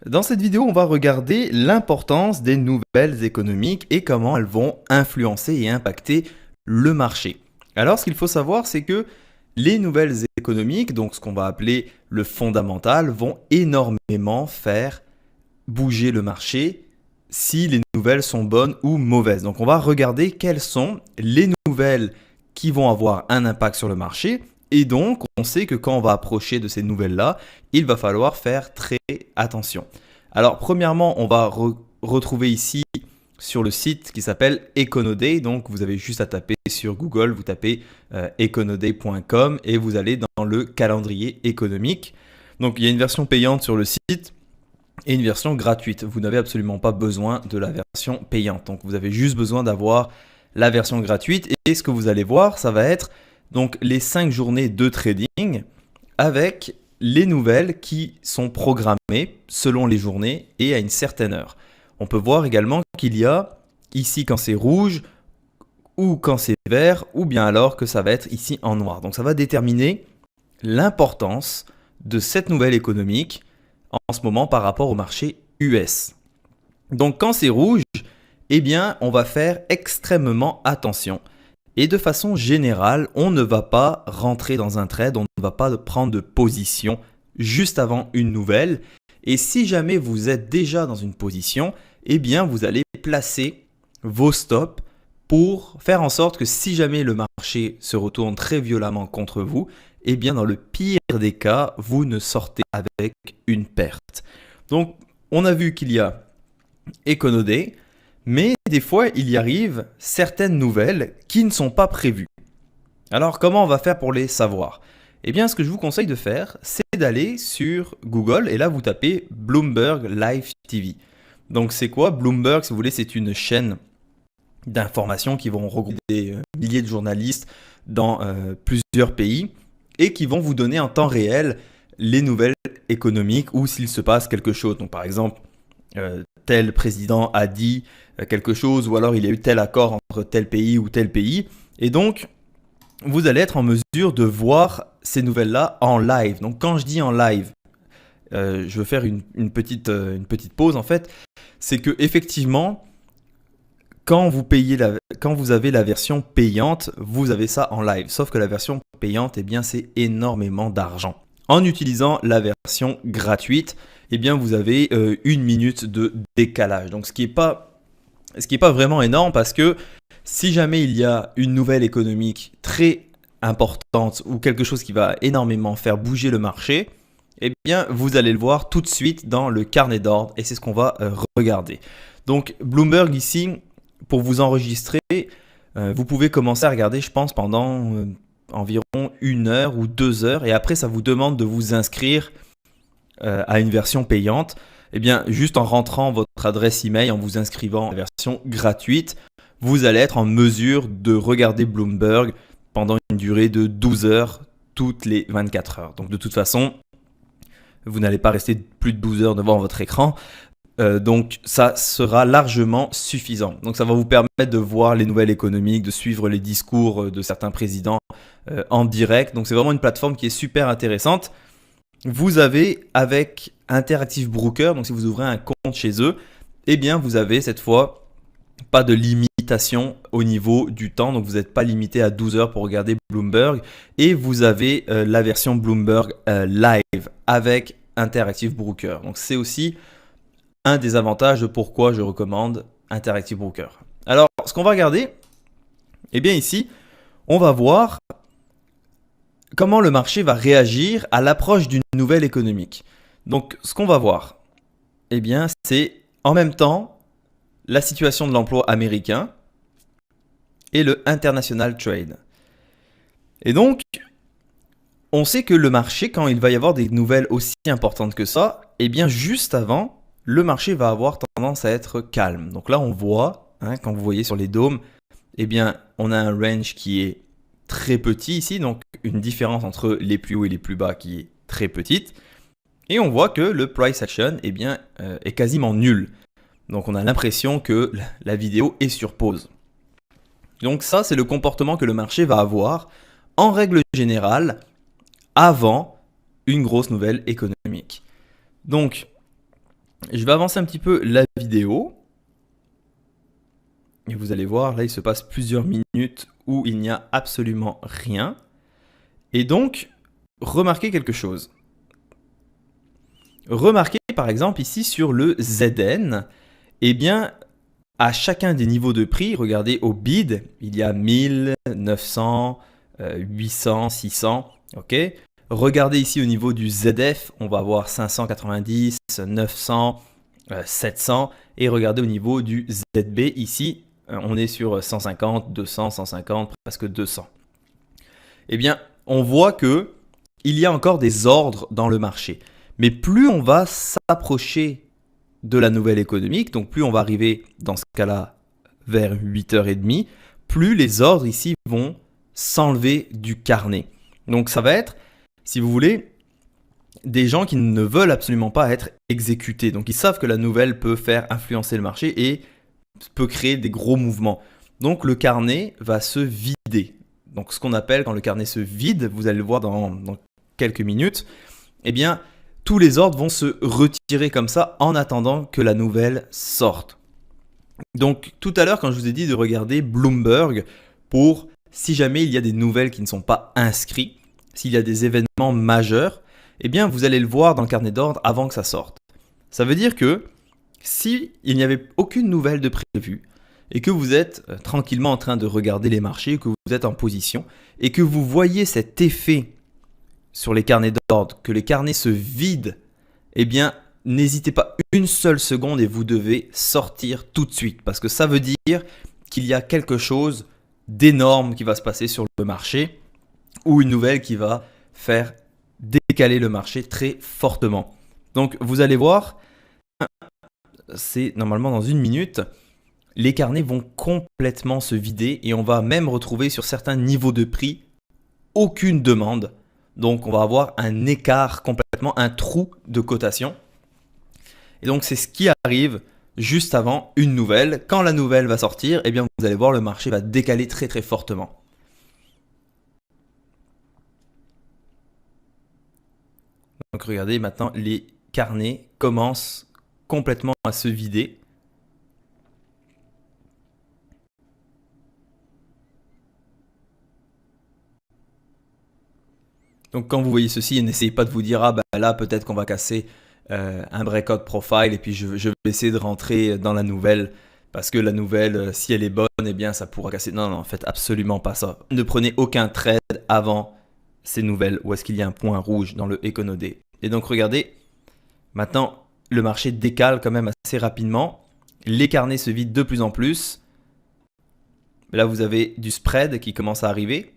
Dans cette vidéo, on va regarder l'importance des nouvelles économiques et comment elles vont influencer et impacter le marché. Alors, ce qu'il faut savoir, c'est que les nouvelles économiques, donc ce qu'on va appeler le fondamental, vont énormément faire bouger le marché si les nouvelles sont bonnes ou mauvaises. Donc, on va regarder quelles sont les nouvelles qui vont avoir un impact sur le marché. Et donc, on sait que quand on va approcher de ces nouvelles-là, il va falloir faire très attention. Alors, premièrement, on va retrouver ici sur le site qui s'appelle Econoday. Donc, vous avez juste à taper sur Google, vous tapez econoday.com et vous allez dans le calendrier économique. Donc, il y a une version payante sur le site et une version gratuite. Vous n'avez absolument pas besoin de la version payante. Donc, vous avez juste besoin d'avoir la version gratuite. Et ce que vous allez voir, ça va être donc les 5 journées de trading avec les nouvelles qui sont programmées selon les journées et à une certaine heure. On peut voir également qu'il y a ici quand c'est rouge ou quand c'est vert ou bien alors que ça va être ici en noir. Donc ça va déterminer l'importance de cette nouvelle économique en ce moment par rapport au marché US. Donc quand c'est rouge, eh bien on va faire extrêmement attention. Et de façon générale, on ne va pas rentrer dans un trade, on ne va pas prendre de position juste avant une nouvelle. Et si jamais vous êtes déjà dans une position, eh bien vous allez placer vos stops pour faire en sorte que si jamais le marché se retourne très violemment contre vous, eh bien dans le pire des cas, vous ne sortez avec une perte. Donc on a vu qu'il y a Econoday, mais des fois, il y arrive certaines nouvelles qui ne sont pas prévues. Alors, comment on va faire pour les savoir? Eh bien, ce que je vous conseille de faire, c'est d'aller sur Google et là, vous tapez Bloomberg Live TV. Donc, c'est quoi Bloomberg? Si vous voulez, c'est une chaîne d'informations qui vont regrouper des milliers de journalistes dans plusieurs pays et qui vont vous donner en temps réel les nouvelles économiques ou s'il se passe quelque chose. Donc, par exemple, tel président a dit quelque chose ou alors il y a eu tel accord entre tel pays ou tel pays. Et donc, vous allez être en mesure de voir ces nouvelles-là en live. Donc, quand je dis en live, je veux faire une petite pause en fait. C'est que effectivement, quand vous avez la version payante, vous avez ça en live. Sauf que la version payante, eh bien, c'est énormément d'argent. En utilisant la version gratuite, eh bien, vous avez 1 minute de décalage. Donc, ce qui est pas vraiment énorme parce que si jamais il y a une nouvelle économique très importante ou quelque chose qui va énormément faire bouger le marché, eh bien, vous allez le voir tout de suite dans le carnet d'ordre et c'est ce qu'on va regarder. Donc, Bloomberg ici, pour vous enregistrer, vous pouvez commencer à regarder, je pense, pendant environ 1 heure ou 2 heures et après, ça vous demande de vous inscrire à une version payante. Eh bien, juste en rentrant votre adresse email, en vous inscrivant à la version gratuite, vous allez être en mesure de regarder Bloomberg pendant une durée de 12 heures toutes les 24 heures. Donc de toute façon, vous n'allez pas rester plus de 12 heures devant votre écran. Donc ça sera largement suffisant. Donc ça va vous permettre de voir les nouvelles économiques, de suivre les discours de certains présidents en direct. Donc c'est vraiment une plateforme qui est super intéressante. Vous avez avec Interactive Broker, donc si vous ouvrez un compte chez eux, eh bien vous avez cette fois pas de limitation au niveau du temps, donc vous n'êtes pas limité à 12 heures pour regarder Bloomberg et vous avez la version Bloomberg Live avec Interactive Broker. Donc c'est aussi un des avantages de pourquoi je recommande Interactive Broker. Alors ce qu'on va regarder, eh bien ici, on va voir comment le marché va réagir à l'approche d'une nouvelle économique. Donc, ce qu'on va voir, eh bien, c'est en même temps la situation de l'emploi américain et le international trade. Et donc, on sait que le marché, quand il va y avoir des nouvelles aussi importantes que ça, eh bien, juste avant, le marché va avoir tendance à être calme. Donc là, on voit, quand vous voyez sur les dômes, eh bien, on a un range qui est très petit ici, donc une différence entre les plus hauts et les plus bas qui est très petite. Et on voit que le price action eh bien, est quasiment nul. Donc on a l'impression que la vidéo est sur pause. Donc ça, c'est le comportement que le marché va avoir en règle générale avant une grosse nouvelle économique. Donc Je vais avancer un petit peu la vidéo. Et vous allez voir, là, il se passe plusieurs minutes où il n'y a absolument rien. Et donc, remarquez quelque chose. Remarquez par exemple ici sur le ZN, eh bien, à chacun des niveaux de prix, regardez au bid, il y a 1000, 900, 800, 600, ok. Regardez ici au niveau du ZF, on va avoir 590, 900, 700. Et regardez au niveau du ZB, ici, on est sur 150, 200, 150, presque 200. Eh bien, on voit que il y a encore des ordres dans le marché. Mais plus on va s'approcher de la nouvelle économique, donc plus on va arriver dans ce cas-là vers 8h30, plus les ordres ici vont s'enlever du carnet. Donc ça va être, si vous voulez, des gens qui ne veulent absolument pas être exécutés. Donc ils savent que la nouvelle peut faire influencer le marché et peut créer des gros mouvements. Donc le carnet va se vider. Donc ce qu'on appelle quand le carnet se vide, vous allez le voir dans quelques minutes, eh bien tous les ordres vont se retirer comme ça en attendant que la nouvelle sorte. Donc tout à l'heure quand je vous ai dit de regarder Bloomberg pour si jamais il y a des nouvelles qui ne sont pas inscrites, s'il y a des événements majeurs, eh bien vous allez le voir dans le carnet d'ordre avant que ça sorte. Ça veut dire que si il n'y avait aucune nouvelle de prévue et que vous êtes tranquillement en train de regarder les marchés, que vous êtes en position et que vous voyez cet effet sur les carnets d'ordre, que les carnets se vident, eh bien n'hésitez pas une seule seconde et vous devez sortir tout de suite parce que ça veut dire qu'il y a quelque chose d'énorme qui va se passer sur le marché ou une nouvelle qui va faire décaler le marché très fortement. Donc vous allez voir, c'est normalement dans une minute, les carnets vont complètement se vider et on va même retrouver sur certains niveaux de prix aucune demande. Donc on va avoir un écart complètement, un trou de cotation. Et donc c'est ce qui arrive juste avant une nouvelle. Quand la nouvelle va sortir, eh bien vous allez voir le marché va décaler très très fortement. Donc regardez maintenant les carnets commencent complètement à se vider. Donc quand vous voyez ceci, n'essayez pas de vous dire ah bah là peut-être qu'on va casser un breakout profile et puis je vais essayer de rentrer dans la nouvelle parce que la nouvelle si elle est bonne eh bien ça pourra casser. Non non, faites absolument pas ça. Ne prenez aucun trade avant ces nouvelles où est-ce qu'il y a un point rouge dans le Econodé. Et donc regardez, maintenant le marché décale quand même assez rapidement. Les carnets se vident de plus en plus. Là vous avez du spread qui commence à arriver.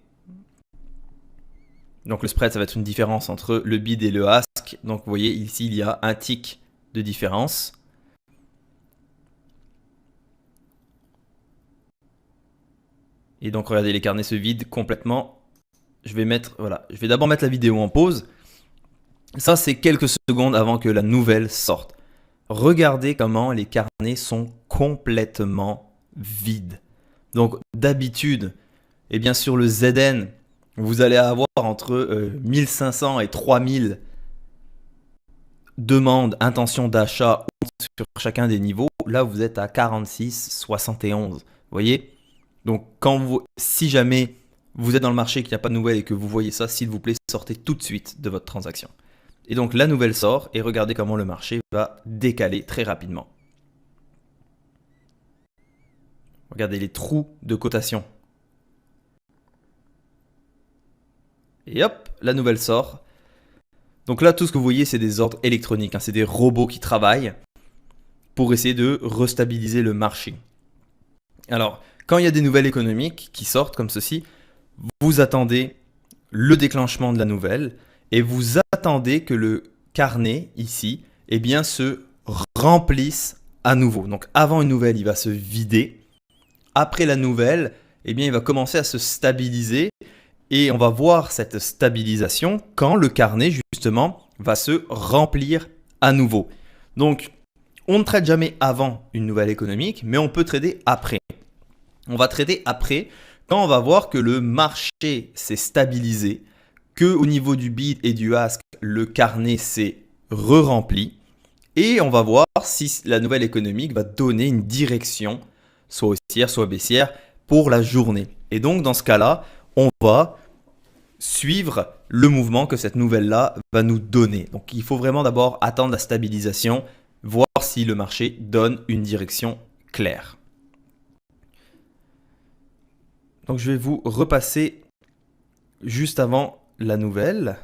Donc le spread, ça va être une différence entre le bid et le ask. Donc vous voyez ici, il y a un tick de différence. Et donc regardez, les carnets se vident complètement. Je vais d'abord mettre la vidéo en pause. Ça, c'est quelques secondes avant que la nouvelle sorte. Regardez comment les carnets sont complètement vides. Donc d'habitude, et bien sur le ZN, vous allez avoir entre 1500 et 3000 demandes, intentions d'achat sur chacun des niveaux. Là, vous êtes à 46, 71. Vous voyez? Donc, si jamais vous êtes dans le marché et qu'il n'y a pas de nouvelles et que vous voyez ça, s'il vous plaît, sortez tout de suite de votre transaction. Et donc, la nouvelle sort et regardez comment le marché va décaler très rapidement. Regardez les trous de cotation. Et hop, la nouvelle sort. Donc là, tout ce que vous voyez, c'est des ordres électroniques. C'est des robots qui travaillent pour essayer de restabiliser le marché. Alors, quand il y a des nouvelles économiques qui sortent comme ceci, vous attendez le déclenchement de la nouvelle et vous attendez que le carnet ici eh bien, se remplisse à nouveau. Donc avant une nouvelle, il va se vider. Après la nouvelle, eh bien, il va commencer à se stabiliser. Et on va voir cette stabilisation quand le carnet, justement, va se remplir à nouveau. Donc, on ne trade jamais avant une nouvelle économique, mais on peut trader après. On va trader après quand on va voir que le marché s'est stabilisé, qu'au niveau du bid et du ask, le carnet s'est re-rempli. Et on va voir si la nouvelle économique va donner une direction, soit haussière, soit baissière, pour la journée. Et donc, dans ce cas-là, on va suivre le mouvement que cette nouvelle-là va nous donner. Donc, il faut vraiment d'abord attendre la stabilisation, voir si le marché donne une direction claire. Donc, je vais vous repasser juste avant la nouvelle.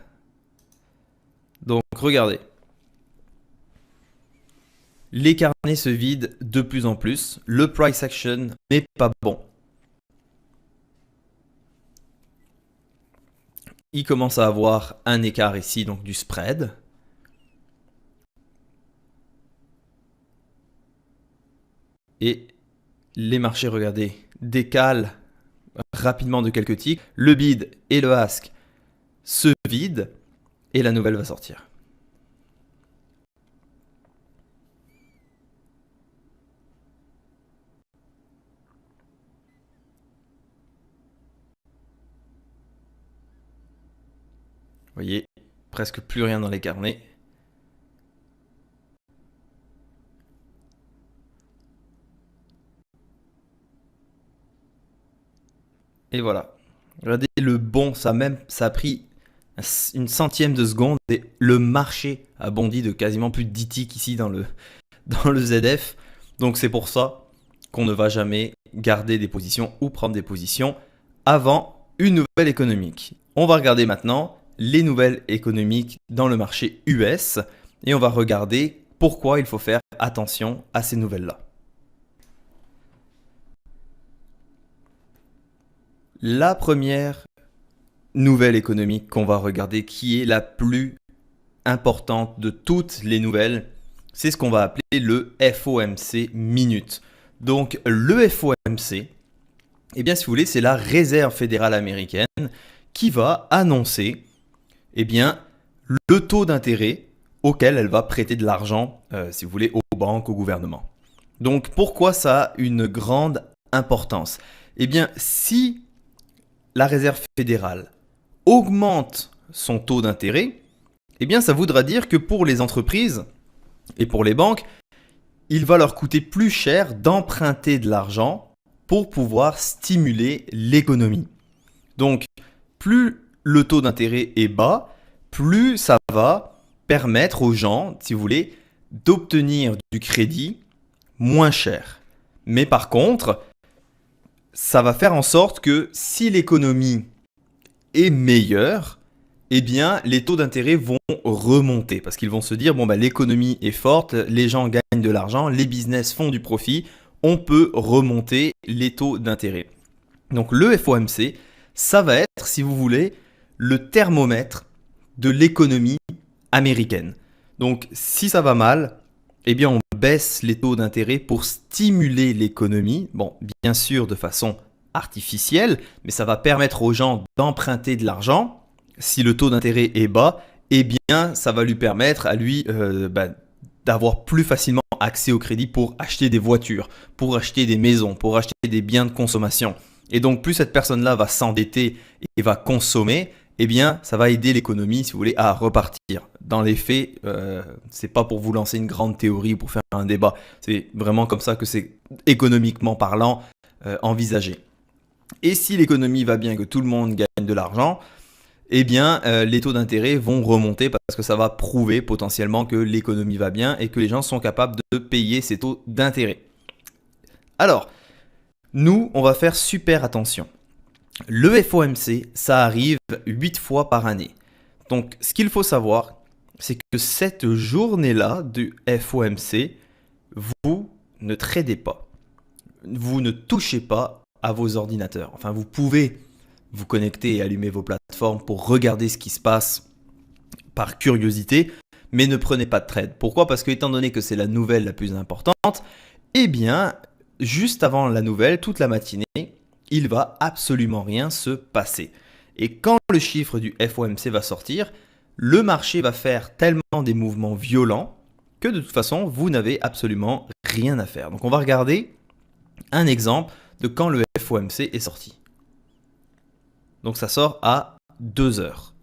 Donc, regardez. Les carnets se vident de plus en plus. Le price action n'est pas bon. Il commence à avoir un écart ici, donc du spread. Et les marchés, regardez, décalent rapidement de quelques ticks. Le bid et le ask se vident et la nouvelle va sortir. Vous voyez, presque plus rien dans les carnets. Et voilà. Regardez le bon, ça a pris une centième de seconde et le marché a bondi de quasiment plus de 10 ticks ici dans le ZF. Donc c'est pour ça qu'on ne va jamais garder des positions ou prendre des positions avant une nouvelle économique. On va regarder maintenant les nouvelles économiques dans le marché US et on va regarder pourquoi il faut faire attention à ces nouvelles-là. La première nouvelle économique qu'on va regarder, qui est la plus importante de toutes les nouvelles, c'est ce qu'on va appeler le FOMC minute. Donc le FOMC, eh bien si vous voulez, c'est la Réserve fédérale américaine qui va annoncer bien, le taux d'intérêt auquel elle va prêter de l'argent, si vous voulez, aux banques, au gouvernement. Donc pourquoi ça a une grande importance? Eh bien, si la Réserve fédérale augmente son taux d'intérêt, eh bien ça voudra dire que pour les entreprises et pour les banques, il va leur coûter plus cher d'emprunter de l'argent pour pouvoir stimuler l'économie. Donc, plus le taux d'intérêt est bas, plus ça va permettre aux gens, si vous voulez, d'obtenir du crédit moins cher. Mais par contre, ça va faire en sorte que si l'économie est meilleure, eh bien, les taux d'intérêt vont remonter parce qu'ils vont se dire, l'économie est forte, les gens gagnent de l'argent, les business font du profit, on peut remonter les taux d'intérêt. Donc le FOMC, ça va être, si vous voulez, le thermomètre de l'économie américaine. Donc si ça va mal, eh bien on baisse les taux d'intérêt pour stimuler l'économie. Bon, bien sûr de façon artificielle, mais ça va permettre aux gens d'emprunter de l'argent. Si le taux d'intérêt est bas, eh bien ça va lui permettre à lui d'avoir plus facilement accès au crédit pour acheter des voitures, pour acheter des maisons, pour acheter des biens de consommation. Et donc plus cette personne-là va s'endetter et va consommer, eh bien ça va aider l'économie, si vous voulez, à repartir. Dans les faits, c'est pas pour vous lancer une grande théorie ou pour faire un débat. C'est vraiment comme ça que c'est économiquement parlant envisagé. Et si l'économie va bien, que tout le monde gagne de l'argent, eh bien les taux d'intérêt vont remonter parce que ça va prouver potentiellement que l'économie va bien et que les gens sont capables de payer ces taux d'intérêt. Alors, nous, on va faire super attention. Le FOMC, ça arrive 8 fois par année. Donc, ce qu'il faut savoir, c'est que cette journée-là du FOMC, vous ne tradez pas. Vous ne touchez pas à vos ordinateurs. Enfin, vous pouvez vous connecter et allumer vos plateformes pour regarder ce qui se passe par curiosité, mais ne prenez pas de trade. Pourquoi? Parce que étant donné que c'est la nouvelle la plus importante, eh bien, juste avant la nouvelle, toute la matinée, il va absolument rien se passer. Et quand le chiffre du FOMC va sortir, le marché va faire tellement des mouvements violents que de toute façon, vous n'avez absolument rien à faire. Donc on va regarder un exemple de quand le FOMC est sorti. Donc ça sort à 2 heures.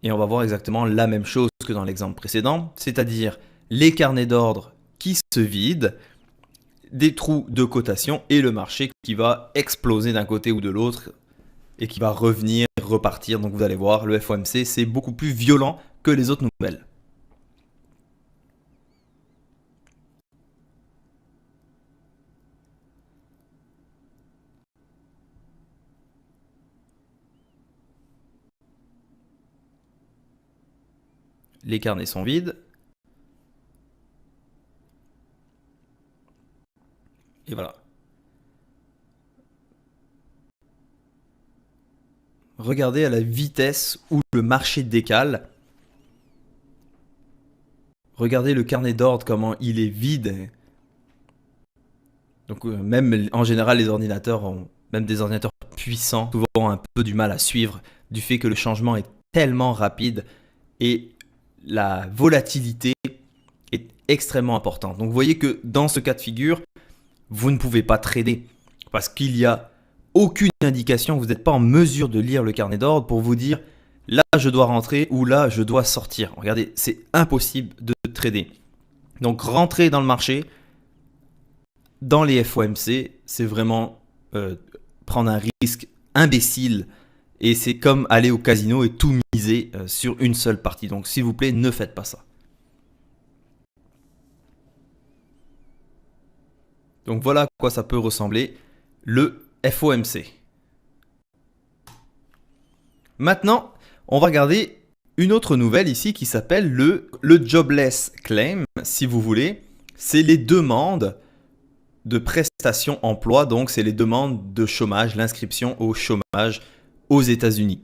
Et on va voir exactement la même chose que dans l'exemple précédent, c'est-à-dire les carnets d'ordre qui se vident, des trous de cotation et le marché qui va exploser d'un côté ou de l'autre et qui va revenir, repartir. Donc vous allez voir, le FOMC, c'est beaucoup plus violent que les autres nouvelles. Les carnets sont vides. Et voilà. Regardez à la vitesse où le marché décale. Regardez le carnet d'ordre, comment il est vide. Donc même en général, les ordinateurs, même des ordinateurs puissants, souvent un peu du mal à suivre du fait que le changement est tellement rapide et la volatilité est extrêmement importante. Donc vous voyez que dans ce cas de figure, vous ne pouvez pas trader parce qu'il n'y a aucune indication, vous n'êtes pas en mesure de lire le carnet d'ordre pour vous dire là je dois rentrer ou là je dois sortir. Regardez, c'est impossible de trader. Donc rentrer dans le marché, dans les FOMC, c'est vraiment prendre un risque imbécile et c'est comme aller au casino et tout miser sur une seule partie. Donc s'il vous plaît, ne faites pas ça. Donc voilà à quoi ça peut ressembler le FOMC. Maintenant, on va regarder une autre nouvelle ici qui s'appelle le jobless claim, si vous voulez. C'est les demandes de prestations emploi, donc c'est les demandes de chômage, l'inscription au chômage aux États-Unis.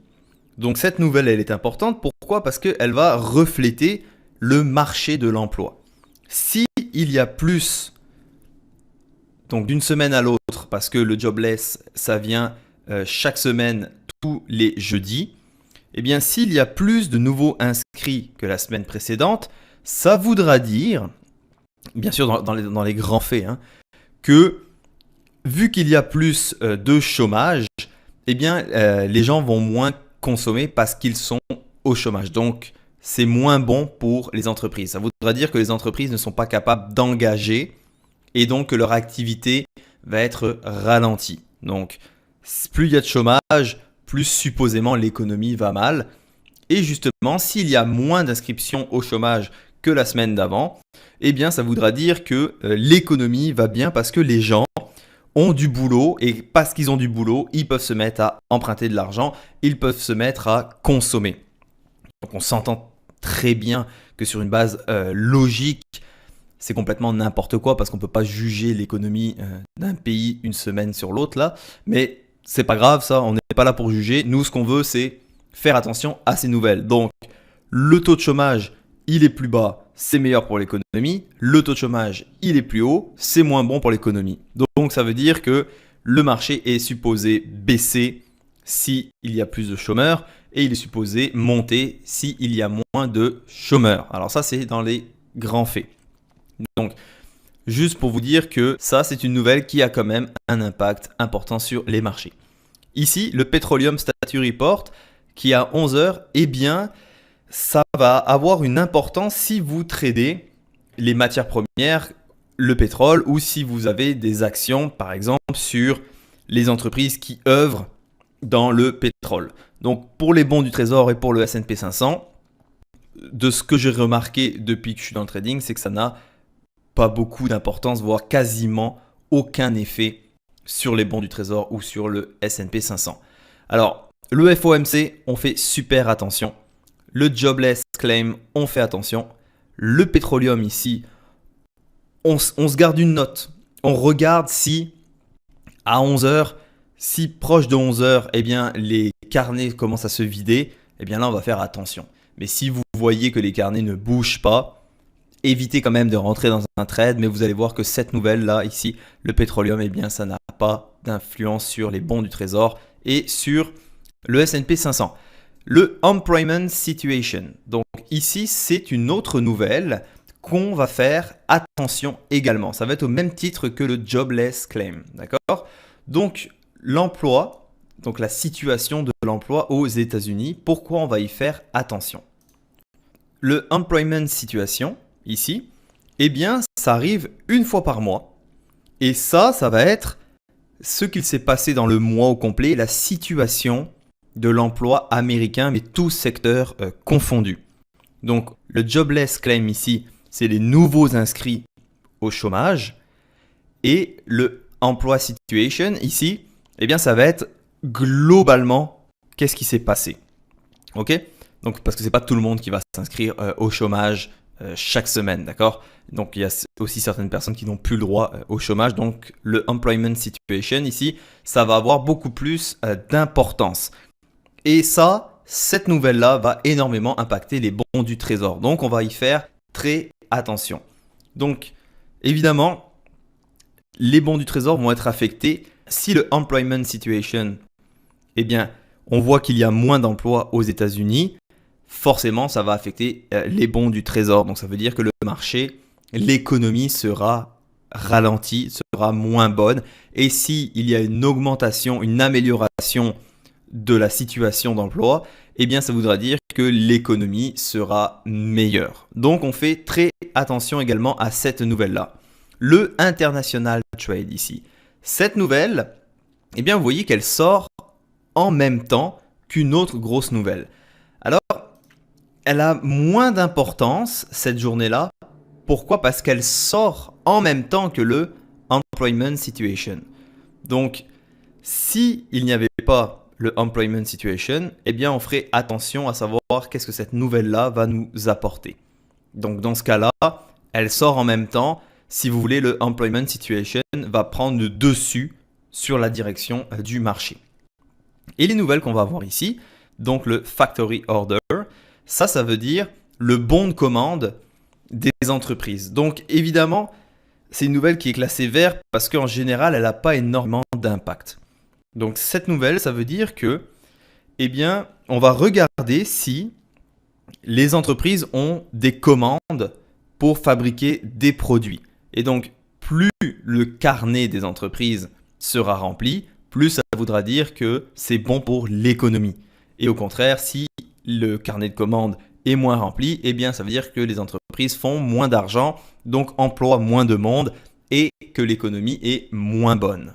Donc cette nouvelle, elle est importante. Pourquoi? Parce qu'elle va refléter le marché de l'emploi. Si il y a plus, donc d'une semaine à l'autre, parce que le jobless, ça vient chaque semaine, tous les jeudis, eh bien s'il y a plus de nouveaux inscrits que la semaine précédente, ça voudra dire, bien sûr dans les grands faits, que vu qu'il y a plus de chômage, eh bien les gens vont moins consommer parce qu'ils sont au chômage. Donc c'est moins bon pour les entreprises. Ça voudra dire que les entreprises ne sont pas capables d'engager et donc que leur activité va être ralentie. Donc plus il y a de chômage, plus supposément l'économie va mal. Et justement, s'il y a moins d'inscriptions au chômage que la semaine d'avant, eh bien ça voudra dire que l'économie va bien parce que les gens ont du boulot et parce qu'ils ont du boulot, ils peuvent se mettre à emprunter de l'argent, ils peuvent se mettre à consommer. Donc on s'entend très bien que sur une base logique, c'est complètement n'importe quoi parce qu'on ne peut pas juger l'économie d'un pays une semaine sur l'autre là, mais c'est pas grave ça, on n'est pas là pour juger. Nous, ce qu'on veut, c'est faire attention à ces nouvelles. Donc, le taux de chômage, il est plus bas, c'est meilleur pour l'économie. Le taux de chômage, il est plus haut, c'est moins bon pour l'économie. Donc, ça veut dire que le marché est supposé baisser s'il y a plus de chômeurs et il est supposé monter s'il y a moins de chômeurs. Alors ça, c'est dans les grands faits. Donc, juste pour vous dire que ça, c'est une nouvelle qui a quand même un impact important sur les marchés. Ici, le Petroleum Status Report qui est à 11h, eh bien, ça va avoir une importance si vous tradez les matières premières, le pétrole, ou si vous avez des actions, par exemple, sur les entreprises qui œuvrent dans le pétrole. Donc, pour les bons du Trésor et pour le S&P 500, de ce que j'ai remarqué depuis que je suis dans le trading, c'est que ça n'a pas beaucoup d'importance, voire quasiment aucun effet sur les bons du Trésor ou sur le S&P 500. Alors, le FOMC, on fait super attention. Le jobless claim, on fait attention. Le pétroleum ici, on se garde une note. On regarde si à 11h, si proche de 11h, eh bien, les carnets commencent à se vider, eh bien là, on va faire attention. Mais si vous voyez que les carnets ne bougent pas, évitez quand même de rentrer dans un trade, mais vous allez voir que cette nouvelle-là, ici, le pétroleum, eh bien, ça n'a pas d'influence sur les bons du Trésor et sur le S&P 500. Le Employment Situation. Donc ici, c'est une autre nouvelle qu'on va faire attention également. Ça va être au même titre que le Jobless Claim. D'accord? Donc l'emploi, donc la situation de l'emploi aux États-Unis, pourquoi on va y faire attention? Le Employment Situation, ici, Eh bien, ça arrive une fois par mois. Et ça va être ce qu'il s'est passé dans le mois au complet, la situation de l'emploi américain, mais tous secteurs confondus. Donc, le jobless claim ici, c'est les nouveaux inscrits au chômage. Et le emploi situation ici, eh bien, ça va être globalement qu'est-ce qui s'est passé. Ok ? Donc, parce que c'est pas tout le monde qui va s'inscrire au chômage chaque semaine, d'accord ? Donc, il y a aussi certaines personnes qui n'ont plus le droit au chômage. Donc, le employment situation ici, ça va avoir beaucoup plus d'importance. Et ça, cette nouvelle-là va énormément impacter les bons du trésor. Donc, on va y faire très attention. Donc, évidemment, les bons du trésor vont être affectés si le employment situation, eh bien, on voit qu'il y a moins d'emplois aux États-Unis. Forcément, ça va affecter les bons du trésor. Donc, ça veut dire que le marché, l'économie sera ralentie, sera moins bonne. Et s'il y a une augmentation, une amélioration de la situation d'emploi, eh bien, ça voudra dire que l'économie sera meilleure. Donc, on fait très attention également à cette nouvelle-là. Le International Trade ici. Cette nouvelle, eh bien, vous voyez qu'elle sort en même temps qu'une autre grosse nouvelle. Alors, elle a moins d'importance cette journée-là. Pourquoi ? Parce qu'elle sort en même temps que le Employment Situation. Donc, si il n'y avait pas le Employment Situation, eh bien, on ferait attention à savoir qu'est-ce que cette nouvelle-là va nous apporter. Donc, dans ce cas-là, elle sort en même temps. Si vous voulez, le Employment Situation va prendre le dessus sur la direction du marché. Et les nouvelles qu'on va voir ici, donc le Factory Order, ça veut dire le bon de commande des entreprises. Donc évidemment, c'est une nouvelle qui est classée vert parce qu'en général, elle n'a pas énormément d'impact. Donc cette nouvelle, ça veut dire que, eh bien, on va regarder si les entreprises ont des commandes pour fabriquer des produits. Et donc, plus le carnet des entreprises sera rempli, plus ça voudra dire que c'est bon pour l'économie. Et au contraire, si le carnet de commandes est moins rempli, eh bien ça veut dire que les entreprises font moins d'argent, donc emploient moins de monde et que l'économie est moins bonne.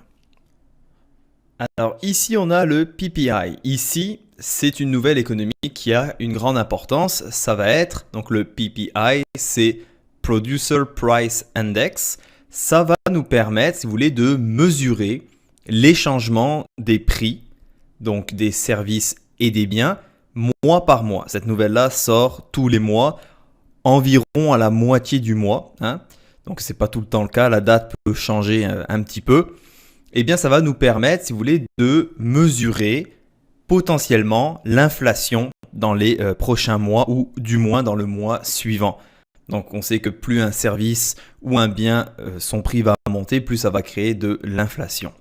Alors ici, on a le PPI. Ici, c'est une nouvelle économique qui a une grande importance. Ça va être, donc le PPI, c'est Producer Price Index. Ça va nous permettre, si vous voulez, de mesurer les changements des prix, donc des services et des biens, mois par mois. Cette nouvelle-là sort tous les mois, environ à la moitié du mois. Donc, ce n'est pas tout le temps le cas, la date peut changer un petit peu. Eh bien, ça va nous permettre, si vous voulez, de mesurer potentiellement l'inflation dans les prochains mois ou du moins dans le mois suivant. Donc, on sait que plus un service ou un bien, son prix va monter, plus ça va créer de l'inflation.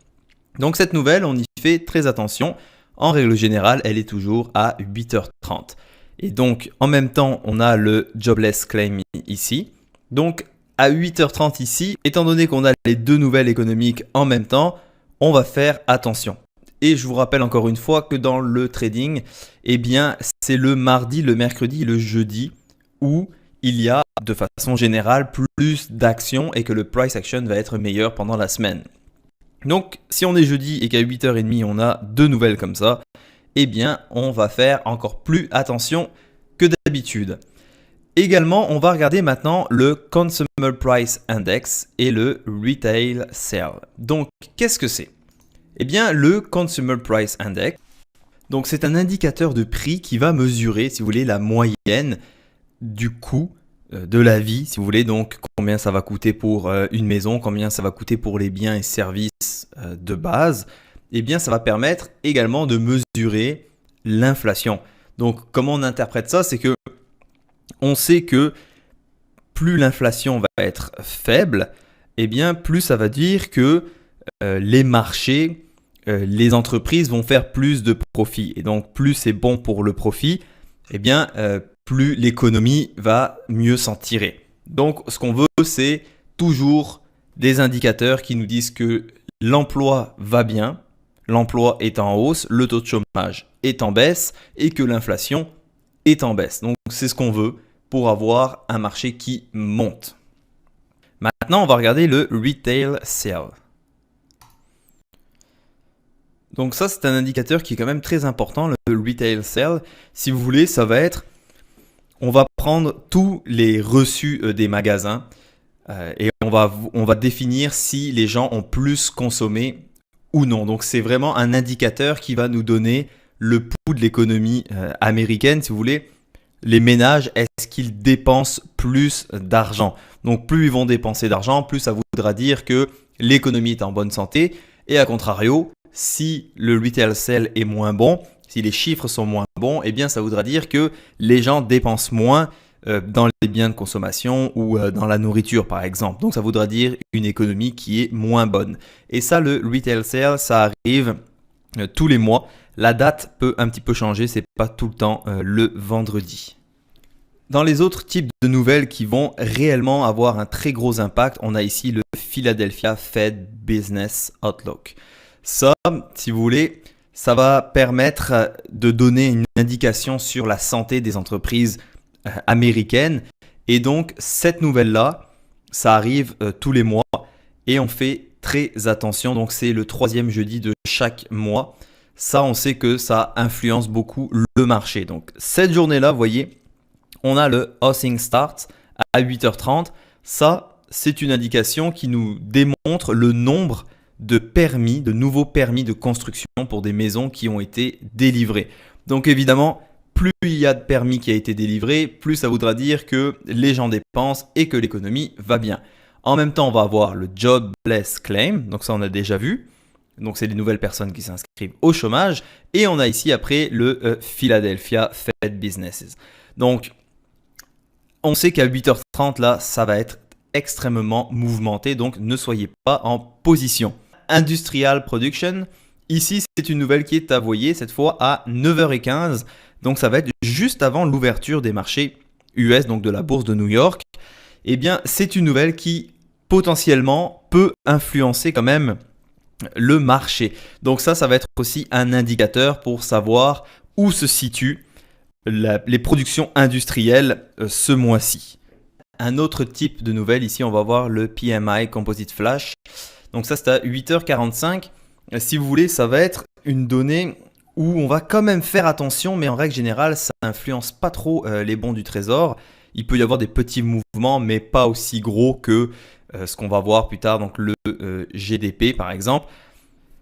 Donc, cette nouvelle, on y fait très attention. En règle générale, elle est toujours à 8h30. Et donc, en même temps, on a le Jobless Claim ici. Donc, à 8h30 ici, étant donné qu'on a les deux nouvelles économiques en même temps, on va faire attention. Et je vous rappelle encore une fois que dans le trading, eh bien, c'est le mardi, le mercredi, le jeudi où il y a de façon générale plus d'actions et que le price action va être meilleur pendant la semaine. Donc, si on est jeudi et qu'à 8h30, on a deux nouvelles comme ça, eh bien, on va faire encore plus attention que d'habitude. Également, on va regarder maintenant le Consumer Price Index et le Retail Sale. Donc, qu'est-ce que c'est ? Eh bien, le Consumer Price Index, donc c'est un indicateur de prix qui va mesurer, si vous voulez, la moyenne du coût de la vie, si vous voulez, donc combien ça va coûter pour une maison, combien ça va coûter pour les biens et services de base, eh bien ça va permettre également de mesurer l'inflation. Donc comment on interprète ça, c'est que on sait que plus l'inflation va être faible, eh bien plus ça va dire que les marchés, les entreprises vont faire plus de profit. Et donc plus c'est bon pour le profit, eh bien plus l'économie va mieux s'en tirer. Donc, ce qu'on veut, c'est toujours des indicateurs qui nous disent que l'emploi va bien, l'emploi est en hausse, le taux de chômage est en baisse et que l'inflation est en baisse. Donc, c'est ce qu'on veut pour avoir un marché qui monte. Maintenant, on va regarder le retail sale. Donc ça, c'est un indicateur qui est quand même très important, le retail sale. Si vous voulez, ça va être, on va prendre tous les reçus des magasins et on va définir si les gens ont plus consommé ou non. Donc c'est vraiment un indicateur qui va nous donner le pouls de l'économie américaine, si vous voulez. Les ménages, est-ce qu'ils dépensent plus d'argent? Donc plus ils vont dépenser d'argent, plus ça voudra dire que l'économie est en bonne santé. Et à contrario, si le retail sale est moins bon, si les chiffres sont moins bons, eh bien ça voudra dire que les gens dépensent moins dans les biens de consommation ou dans la nourriture par exemple. Donc ça voudra dire une économie qui est moins bonne. Et ça, le retail sale, ça arrive tous les mois. La date peut un petit peu changer, c'est pas tout le temps le vendredi. Dans les autres types de nouvelles qui vont réellement avoir un très gros impact, on a ici le Philadelphia Fed Business Outlook. Ça, si vous voulez, ça va permettre de donner une indication sur la santé des entreprises américaines. Et donc, cette nouvelle-là, ça arrive tous les mois et on fait très attention. Donc, c'est le 3e jeudi de chaque mois. Ça, on sait que ça influence beaucoup le marché. Donc, cette journée-là, vous voyez, on a le Housing Start à 8h30. Ça, c'est une indication qui nous démontre le nombre de permis, de nouveaux permis de construction pour des maisons qui ont été délivrés. Donc évidemment, plus il y a de permis qui a été délivré, plus ça voudra dire que les gens dépensent et que l'économie va bien. En même temps, on va avoir le Jobless Claim, donc ça on a déjà vu. Donc c'est les nouvelles personnes qui s'inscrivent au chômage. Et on a ici après le Philadelphia Fed Businesses. Donc on sait qu'à 8h30 là, ça va être extrêmement mouvementé, donc ne soyez pas en position. Industrial Production, ici c'est une nouvelle qui est à voyer cette fois à 9h15, donc ça va être juste avant l'ouverture des marchés US, donc de la bourse de New York. Eh bien c'est une nouvelle qui potentiellement peut influencer quand même le marché. Donc ça va être aussi un indicateur pour savoir où se situent les productions industrielles ce mois-ci. Un autre type de nouvelle, ici on va voir le PMI Composite Flash. Donc ça c'est à 8h45. Si vous voulez, ça va être une donnée où on va quand même faire attention, mais en règle générale, ça n'influence pas trop les bons du trésor. Il peut y avoir des petits mouvements, mais pas aussi gros que ce qu'on va voir plus tard, donc le GDP par exemple.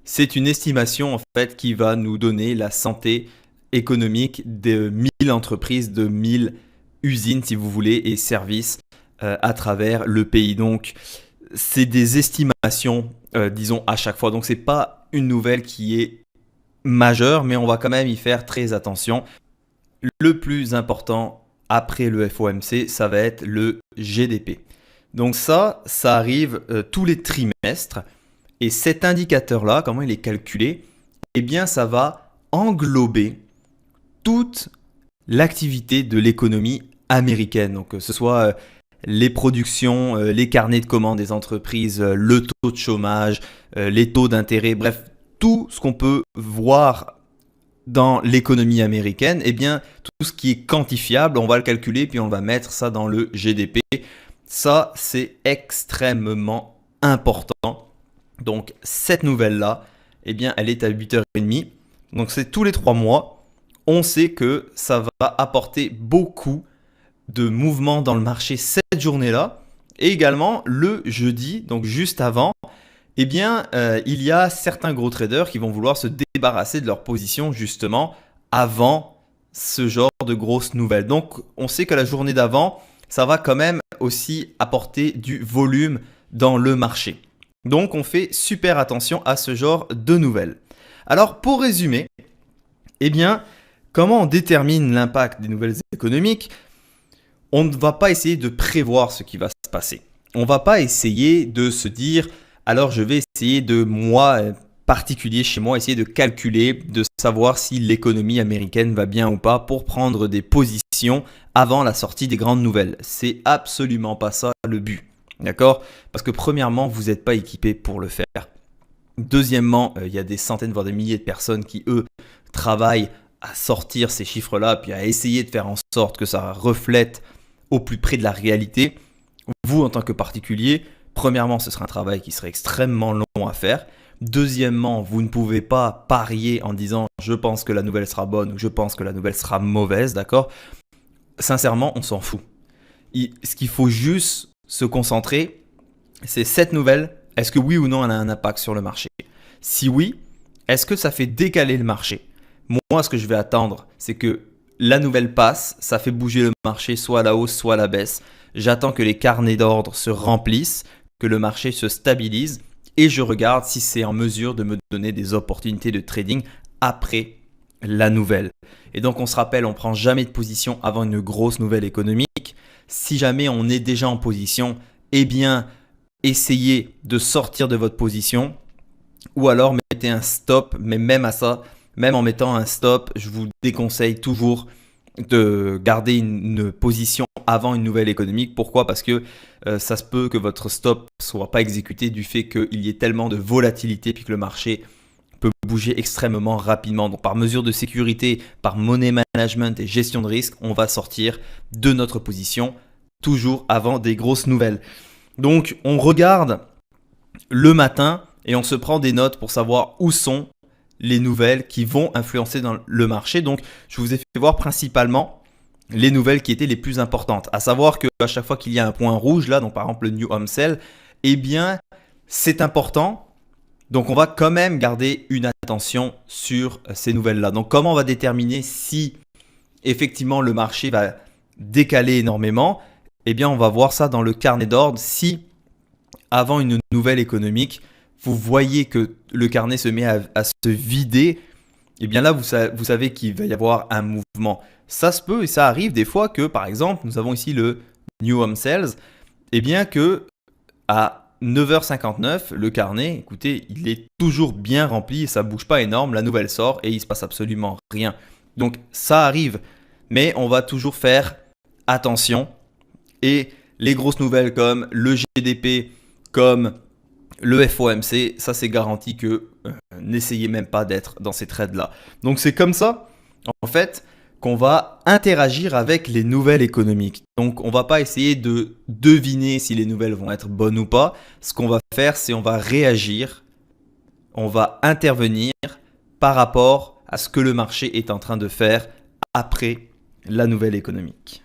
C'est une estimation en fait qui va nous donner la santé économique de 1000 entreprises, de 1000 usines si vous voulez, et services à travers le pays. Donc c'est des estimations, disons, à chaque fois. Donc c'est pas une nouvelle qui est majeure, mais on va quand même y faire très attention. Le plus important après le FOMC, ça va être le GDP. Donc ça arrive tous les trimestres. Et cet indicateur-là, comment il est calculé? Eh bien, ça va englober toute l'activité de l'économie américaine. Donc, que ce soit les productions, les carnets de commandes des entreprises, le taux de chômage, les taux d'intérêt, bref, tout ce qu'on peut voir dans l'économie américaine, eh bien, tout ce qui est quantifiable, on va le calculer, puis on va mettre ça dans le GDP. Ça, c'est extrêmement important. Donc, cette nouvelle-là, eh bien, elle est à 8h30. Donc, c'est tous les 3 mois. On sait que ça va apporter beaucoup de mouvements dans le marché cette journée-là. Et également, le jeudi, donc juste avant, eh bien, il y a certains gros traders qui vont vouloir se débarrasser de leur position justement avant ce genre de grosses nouvelles. Donc, on sait que la journée d'avant, ça va quand même aussi apporter du volume dans le marché. Donc, on fait super attention à ce genre de nouvelles. Alors, pour résumer, eh bien, comment on détermine l'impact des nouvelles économiques? On ne va pas essayer de prévoir ce qui va se passer. On ne va pas essayer de se dire, alors je vais essayer de, moi, particulier chez moi, essayer de calculer, de savoir si l'économie américaine va bien ou pas pour prendre des positions avant la sortie des grandes nouvelles. C'est absolument pas ça le but. D'accord? Parce que premièrement, vous n'êtes pas équipé pour le faire. Deuxièmement, il y a des centaines, voire des milliers de personnes qui, eux, travaillent à sortir ces chiffres-là, puis à essayer de faire en sorte que ça reflète au plus près de la réalité. vous, en tant que particulier, premièrement, ce sera un travail qui serait extrêmement long à faire. Deuxièmement, vous ne pouvez pas parier en disant « je pense que la nouvelle sera bonne » ou « je pense que la nouvelle sera mauvaise », d'accord? Sincèrement, on s'en fout. Ce qu'il faut juste se concentrer, c'est cette nouvelle, est-ce que oui ou non elle a un impact sur le marché? Si oui, est-ce que ça fait décaler le marché? Moi, ce que je vais attendre, c'est que la nouvelle passe, ça fait bouger le marché soit à la hausse, soit à la baisse. J'attends que les carnets d'ordre se remplissent, que le marché se stabilise et je regarde si c'est en mesure de me donner des opportunités de trading après la nouvelle. Et donc on se rappelle, on ne prend jamais de position avant une grosse nouvelle économique. Si jamais on est déjà en position, eh bien essayez de sortir de votre position ou alors mettez un stop. Mais même à ça, même en mettant un stop, je vous déconseille toujours de garder une position avant une nouvelle économique. Pourquoi? Parce que ça se peut que votre stop ne soit pas exécuté du fait qu'il y ait tellement de volatilité puis que le marché peut bouger extrêmement rapidement. Donc par mesure de sécurité, par money management et gestion de risque, on va sortir de notre position toujours avant des grosses nouvelles. Donc on regarde le matin et on se prend des notes pour savoir où sont les nouvelles qui vont influencer dans le marché. Donc je vous ai fait voir principalement les nouvelles qui étaient les plus importantes. À savoir qu'à chaque fois qu'il y a un point rouge, là, donc par exemple le New Home Sale, eh bien c'est important. Donc on va quand même garder une attention sur ces nouvelles-là. Donc comment on va déterminer si effectivement le marché va décaler énormément? Eh bien on va voir ça dans le carnet d'ordre. Si avant une nouvelle économique, vous voyez que le carnet se met à se vider, eh bien là vous savez qu'il va y avoir un mouvement. Ça se peut et ça arrive des fois que par exemple nous avons ici le New Home Sales, eh bien que à 9h59, le carnet, écoutez, il est toujours bien rempli et ça ne bouge pas énorme. La nouvelle sort et il ne se passe absolument rien. Donc ça arrive, mais on va toujours faire attention. Et les grosses nouvelles comme le GDP, comme le FOMC, ça c'est garanti que n'essayez même pas d'être dans ces trades-là. Donc c'est comme ça, en fait, qu'on va interagir avec les nouvelles économiques. Donc on va pas essayer de deviner si les nouvelles vont être bonnes ou pas. Ce qu'on va faire, c'est on va réagir, on va intervenir par rapport à ce que le marché est en train de faire après la nouvelle économique.